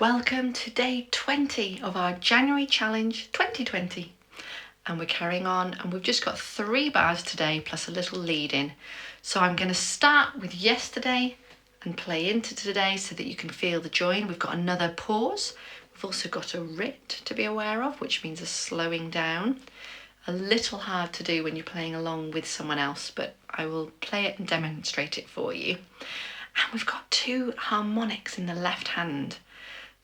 Welcome to day 20 of our January challenge 2020. And we're carrying on, and we've just got 3 bars today plus a little lead in. So I'm going to start with yesterday and play into today so that you can feel the join. We've got another pause. We've also got a rit to be aware of, which means a slowing down. A little hard to do when you're playing along with someone else, but I will play it and demonstrate it for you. And we've got 2 harmonics in the left hand.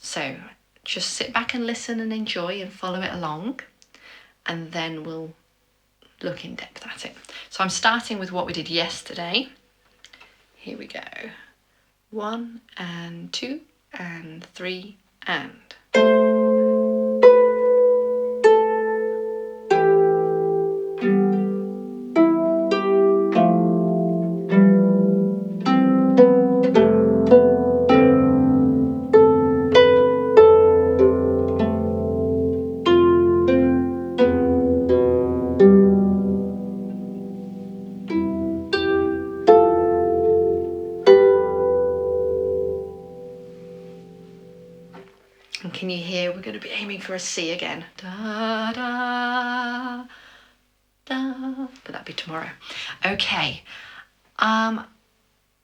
So just sit back and listen and enjoy and follow it along, and then we'll look in depth at it. So I'm starting with what we did yesterday. Here we go. 1 and 2 and 3 and. And can you hear, we're going to be aiming for a C again. Da, da, da. But that'll be tomorrow. Okay. I'm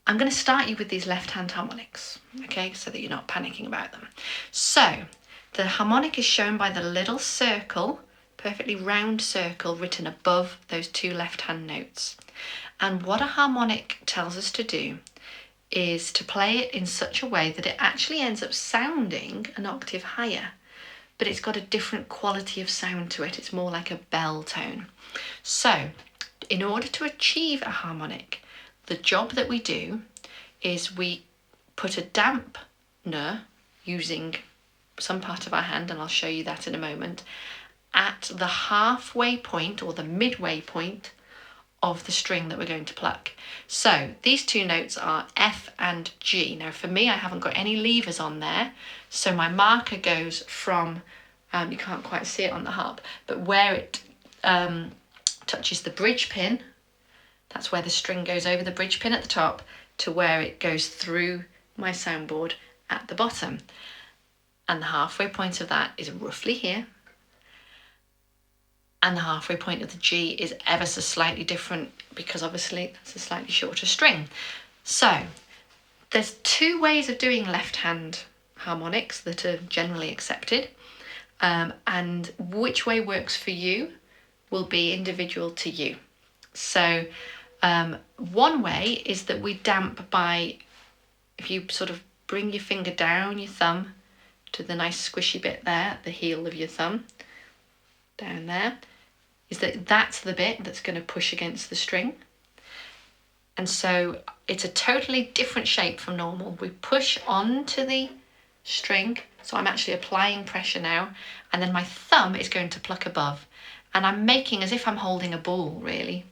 going to start you with these left-hand harmonics, okay, so that you're not panicking about them. So the harmonic is shown by the little circle, perfectly round circle written above those 2 left-hand notes. And what a harmonic tells us to do is to play it in such a way that it actually ends up sounding an octave higher, but it's got a different quality of sound to it. It's more like a bell tone. So in order to achieve a harmonic, the job that we do is we put a dampener using some part of our hand, and I'll show you that in a moment, at the halfway point or the midway point of the string that we're going to pluck. So these 2 notes are F and G. Now for me, I haven't got any levers on there, so my marker goes from, you can't quite see it on the harp, but where it touches the bridge pin, that's where the string goes over the bridge pin at the top, to where it goes through my soundboard at the bottom. And the halfway point of that is roughly here. And the halfway point of the G is ever so slightly different because obviously that's a slightly shorter string. So there's 2 ways of doing left-hand harmonics that are generally accepted, and which way works for you will be individual to you. So one way is that we damp by, if you sort of bring your finger down, your thumb, to the nice squishy bit there, the heel of your thumb, down there, is that's the bit that's going to push against the string. And so it's a totally different shape from normal. We push onto the string, so I'm actually applying pressure now, and then my thumb is going to pluck above, and I'm making as if I'm holding a ball, really.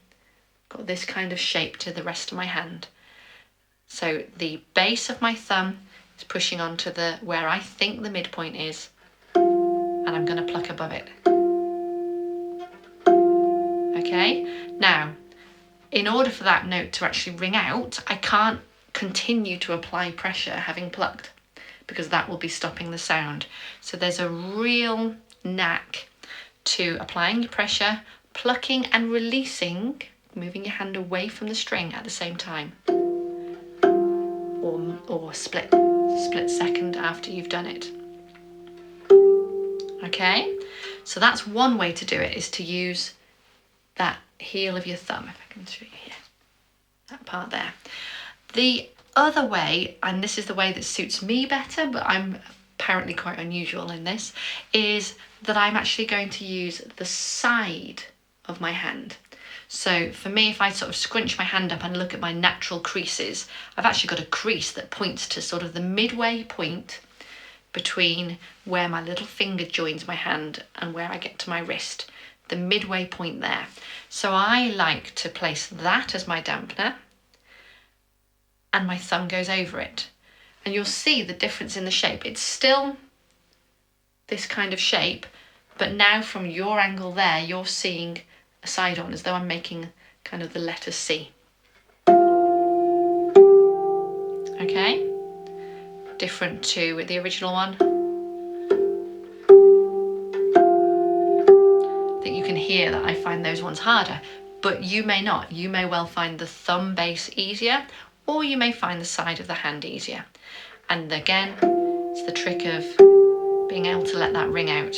Got this kind of shape to the rest of my hand. So the base of my thumb is pushing onto where I think the midpoint is, and I'm going to pluck above it. Okay, now in order for that note to actually ring out, I can't continue to apply pressure having plucked, because that will be stopping the sound. So there's a real knack to applying your pressure, plucking and releasing, moving your hand away from the string at the same time, or split second after you've done it. Okay, so that's one way to do it, is to use that heel of your thumb, if I can show you here, that part there. The other way, and this is the way that suits me better, but I'm apparently quite unusual in this, is that I'm actually going to use the side of my hand. So for me, if I sort of scrunch my hand up and look at my natural creases, I've actually got a crease that points to sort of the midway point between where my little finger joins my hand and where I get to my wrist, the midway point there. So I like to place that as my dampener, and my thumb goes over it. And you'll see the difference in the shape. It's still this kind of shape, but now from your angle there, you're seeing a side on, as though I'm making kind of the letter C. Okay? Different to the original one. here that I find those ones harder, but you may not. You may well find the thumb bass easier, or you may find the side of the hand easier. And again, it's the trick of being able to let that ring out.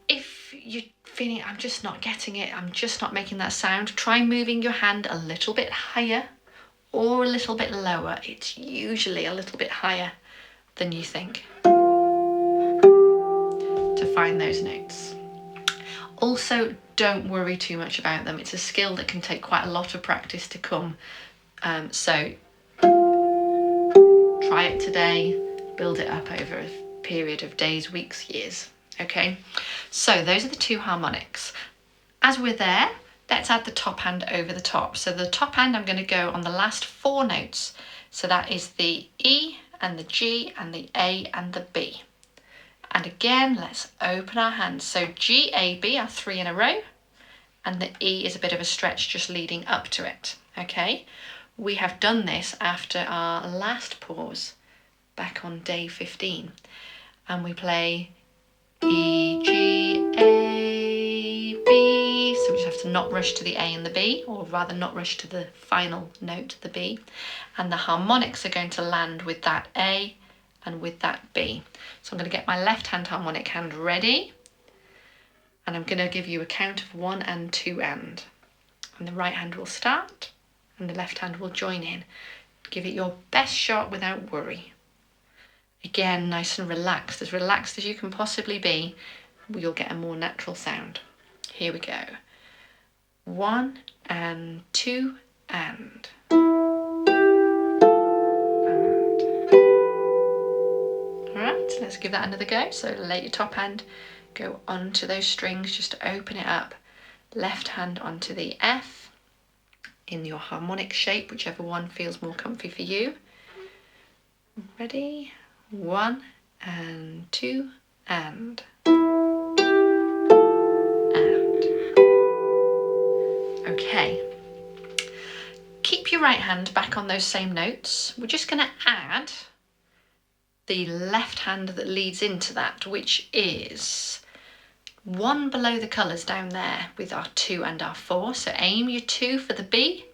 If you're feeling, I'm just not getting it, I'm just not making that sound, try moving your hand a little bit higher or a little bit lower. It's usually a little bit higher than you think to find those notes. Also, don't worry too much about them. It's a skill that can take quite a lot of practice to come. So try it today, build it up over a period of days, weeks, years. Okay, so those are the two harmonics. As we're there, let's add the top hand over the top. So the top hand, I'm going to go on the last 4 notes. So that is the E and the G and the A and the B. And again, let's open our hands. So G, A, B are 3 in a row, and the E is a bit of a stretch just leading up to it. Okay, we have done this after our last pause back on day 15, and we play E, G, A, B. So we just have to not rush to the A and the B, or rather not rush to the final note, the B. And the harmonics are going to land with that A and with that B. So I'm going to get my left hand harmonic hand ready, and I'm going to give you a count of 1 and 2 and the right hand will start and the left hand will join in. Give it your best shot without worry. Again, nice and relaxed as you can possibly be. You'll get a more natural sound. Here we go. 1 and 2 and. Alright, let's give that another go. So let your top hand go onto those strings just to open it up. Left hand onto the F in your harmonic shape, whichever one feels more comfy for you. Ready? 1 and 2 and. Okay. Keep your right hand back on those same notes. We're just going to add the left hand that leads into that, which is 1 below the colours down there with our 2 and our 4. So aim your 2 for the B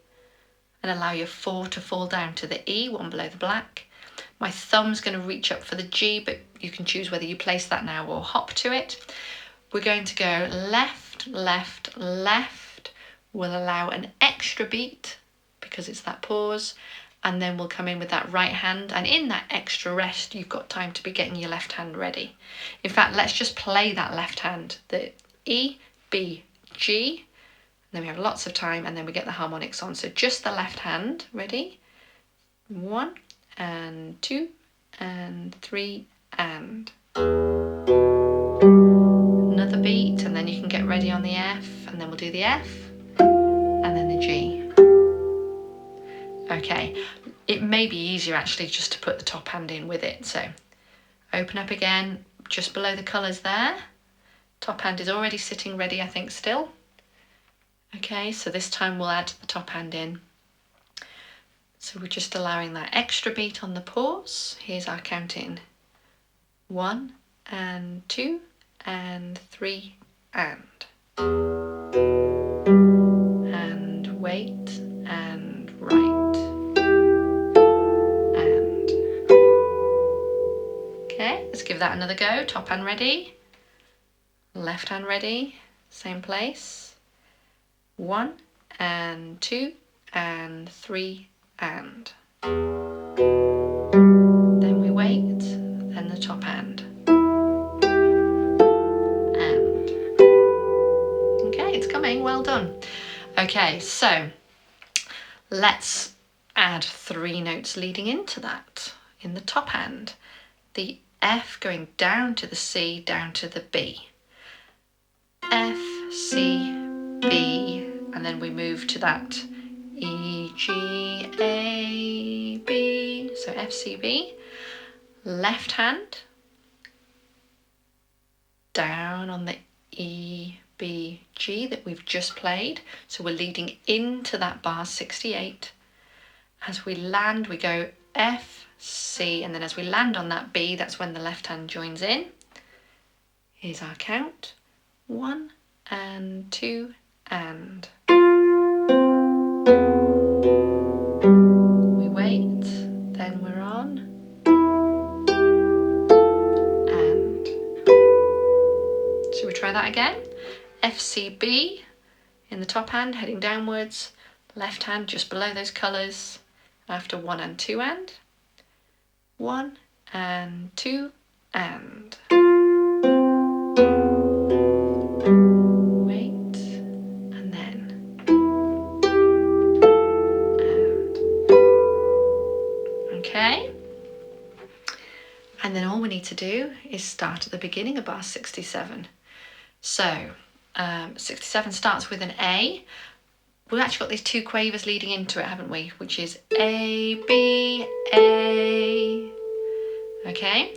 and allow your 4 to fall down to the E, 1 below the black. My thumb's going to reach up for the G, but you can choose whether you place that now or hop to it. We're going to go left, left, left. We'll allow an extra beat because it's that pause, and then we'll come in with that right hand, and in that extra rest you've got time to be getting your left hand ready. In fact, let's just play that left hand, the E, B, G, and then we have lots of time, and then we get the harmonics on. So just the left hand, ready? 1 and 2 and 3 and. Another beat, and then you can get ready on the F, and then we'll do the F and then the G. Okay, it may be easier actually just to put the top hand in with it. So open up again just below the colours there. Top hand is already sitting ready, I think, still. Okay, so this time we'll add the top hand in. So we're just allowing that extra beat on the pause. Here's our count in. 1 and 2 and 3 and. And wait and right. And. Okay, let's give that another go. Top hand ready. Left hand ready. Same place. 1 and 2 and 3 and. Then we wait, then the top hand. And. Okay, it's coming, well done. Okay, so let's add 3 notes leading into that in the top hand. The F going down to the C, down to the B. F, C, B, and then we move to that E, G, A, B, so F, C, B. Left hand down on the E, B, G that we've just played. So we're leading into that bar 68. As we land, we go F, C, and then as we land on that B, that's when the left hand joins in. Here's our count. 1 and 2 and. We wait, then we're on and. Should we try that again? F, C, B in the top hand, heading downwards, left hand just below those colours, after 1 and 2 and. 1 and 2 and. Wait, and then. And. Okay. And then all we need to do is start at the beginning of bar 67. So 67 starts with an A. We've actually got these two quavers leading into it, haven't we? Which is A, B, A. Okay,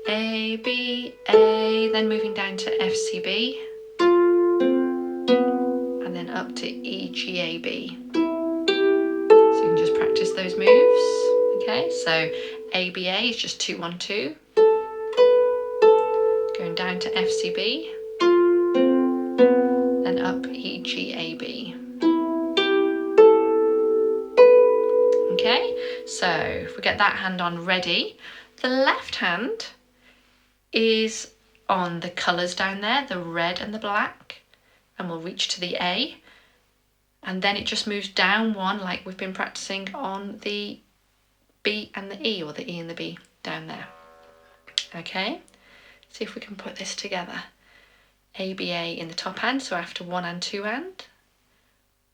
A, B, A, then moving down to F, C, B, and then up to E, G, A, B. So you can just practice those moves. Okay, so A, B, A is just 2, 1, 2. Going down to F, C, B, then up E, G, A, B. Okay, so if we get that hand on ready, the left hand is on the colours down there, the red and the black, and we'll reach to the A, and then it just moves down one like we've been practicing on the B and the E, or the E and the B down there. Okay, see if we can put this together. A, B, A in the top hand, so after 1 and 2 and.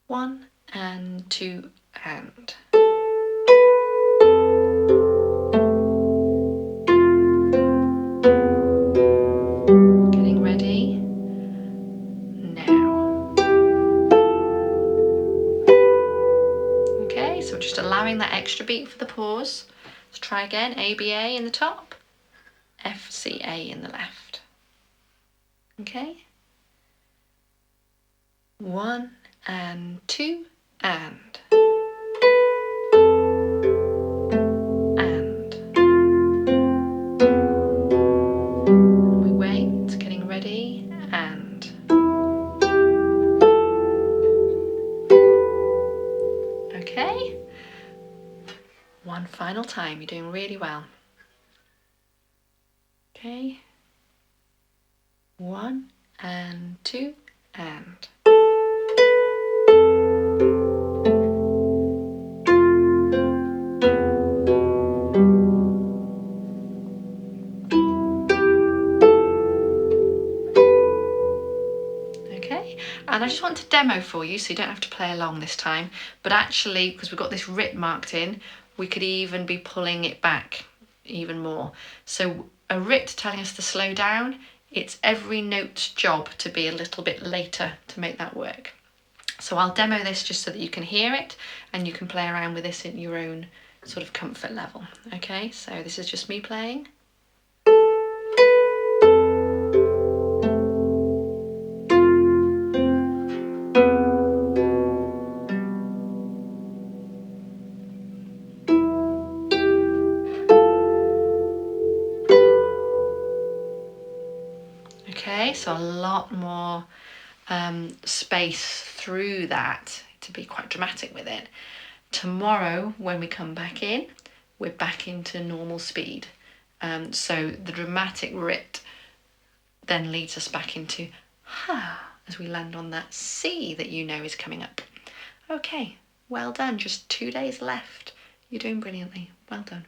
1 and 2 and. Getting ready now. Okay, so we're just allowing that extra beat for the pause. Let's try again. A, B, A in the top, F, C, A in the left. Okay. 1 and 2 and. And. We wait, getting ready, and. Okay. One final time. You're doing really well. Okay. 1 and 2 and. Okay, and I just want to demo for you so you don't have to play along this time, but actually, because we've got this rip marked in, we could even be pulling it back even more. So a rip telling us to slow down, it's every note's job to be a little bit later to make that work. So I'll demo this just so that you can hear it and you can play around with this at your own sort of comfort level. Okay, so this is just me playing. Okay, so a lot more space through that to be quite dramatic with it. Tomorrow, when we come back in, we're back into normal speed. So the dramatic rip then leads us back into ha as we land on that C that you know is coming up. Okay, well done. Just 2 days left. You're doing brilliantly. Well done.